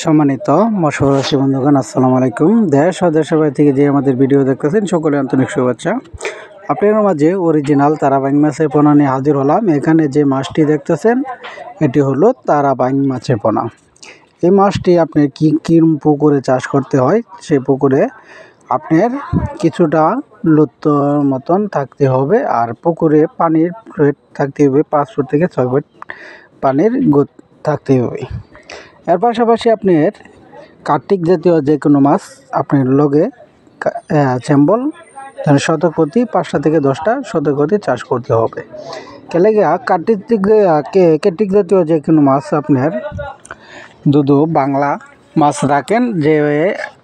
সম্মানিত মৎস্যচাষী বন্ধুগণ, আসসালামু আলাইকুম। দেশ ও দেশের বাইরে থেকে যে আমাদের ভিডিও দেখতেছেন সকলে আন্তরিক শুভেচ্ছা। আপনাদের মাঝে অরিজিনাল তারা বাইং মাছের পোনা নিয়ে হাজির হলাম। এখানে যে মাছটি দেখতেছেন এটি হলো তারা বাইং মাছের পোনা। এই মাছটি আপনার কি পুকুরে চাষ করতে হয়, সেই পুকুরে আপনার কিছুটা লুত্তর মতন থাকতে হবে, আর পুকুরে পানির ফ্লুইড থাকতে হবে 5 ফুট থেকে 6 ফুট পানির থাকতে হবে। এর পাশাপাশি আপনার কার্তিক জাতীয় যে কোনো মাছ আপনার লগে চ্যাম্বল শতকপ্রতি 5টা থেকে 10টা শতকপ্রতি চাষ করতে হবে। কেলেগা কার্তিক জাতীয় যে কোনো মাছ আপনার দুধু বাংলা মাছ রাখেন, যে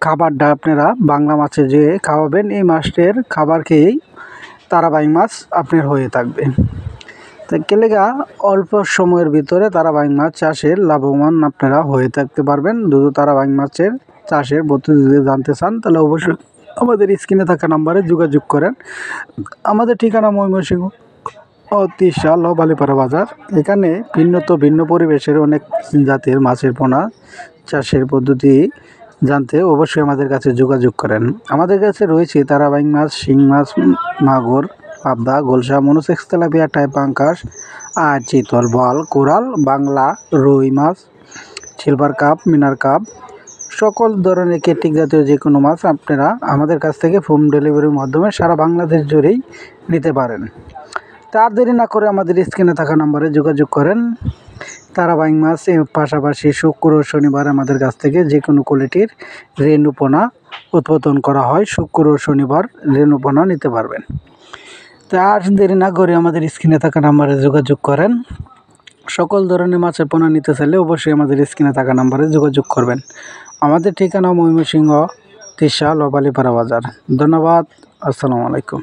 খাবারটা আপনারা বাংলা মাছে যে খাওয়াবেন এই মাছটির খাবার খেয়েই তারা বাইং মাছ আপনার হয়ে থাকবে। তো কেলেগা অল্প সময়ের ভিতরে তারা বাইং মাছ চাষের লাভবান আপনারা হয়ে থাকতে পারবেন। দুধু তারা বাইং মাছের চাষের পদ্ধতি যদি জানতে চান তাহলে অবশ্যই আমাদের স্ক্রিনে থাকা নাম্বারে যোগাযোগ করেন। আমাদের ঠিকানা ময়মনসিংহ তিশা বালিপাড়া বাজার। এখানে ভিন্ন পরিবেশের অনেক জাতের মাছের পোনা চাষের পদ্ধতি জানতে অবশ্যই আমাদের কাছে যোগাযোগ করেন। আমাদের কাছে রয়েছে তারা বাইং মাছ, শিং মাছ, মাগুর, পাবদা, গোলসা, মনোসেক্স, তেলাপিয়া, টাইপ, পাঙ্কাস, আর চিতল, বোয়াল, কোরাল, বাংলা, রুই মাছ, সিলভার কাপ, মিনার কাপ, সকল ধরনের কেটিক জাতীয় যে কোনো মাছ আপনারা আমাদের কাছ থেকে হোম ডেলিভারির মাধ্যমে সারা বাংলাদেশ জুড়েই নিতে পারেন। তার দেরি না করে আমাদের স্ক্রিনে থাকা নাম্বারে যোগাযোগ করেন। তারা বাইং মাছ এর পাশাপাশি শুক্র ও শনিবার আমাদের কাছ থেকে যে কোনো কোয়ালিটির রেণুপোনা উৎপাদন করা হয়। শুক্র ও শনিবার রেণুপোনা নিতে পারবেন। আর দেরি না করে আমাদের স্ক্রিনে থাকা নাম্বারে যোগাযোগ করেন। সকল ধরনের মাছের পোনা নিতে চাইলে অবশ্যই আমাদের স্ক্রিনে থাকা নাম্বারে যোগাযোগ করবেন। আমাদের ঠিকানা ময়মনসিংহ তিশা বালিপাড়া বাজার। ধন্যবাদ। আসসালামু আলাইকুম।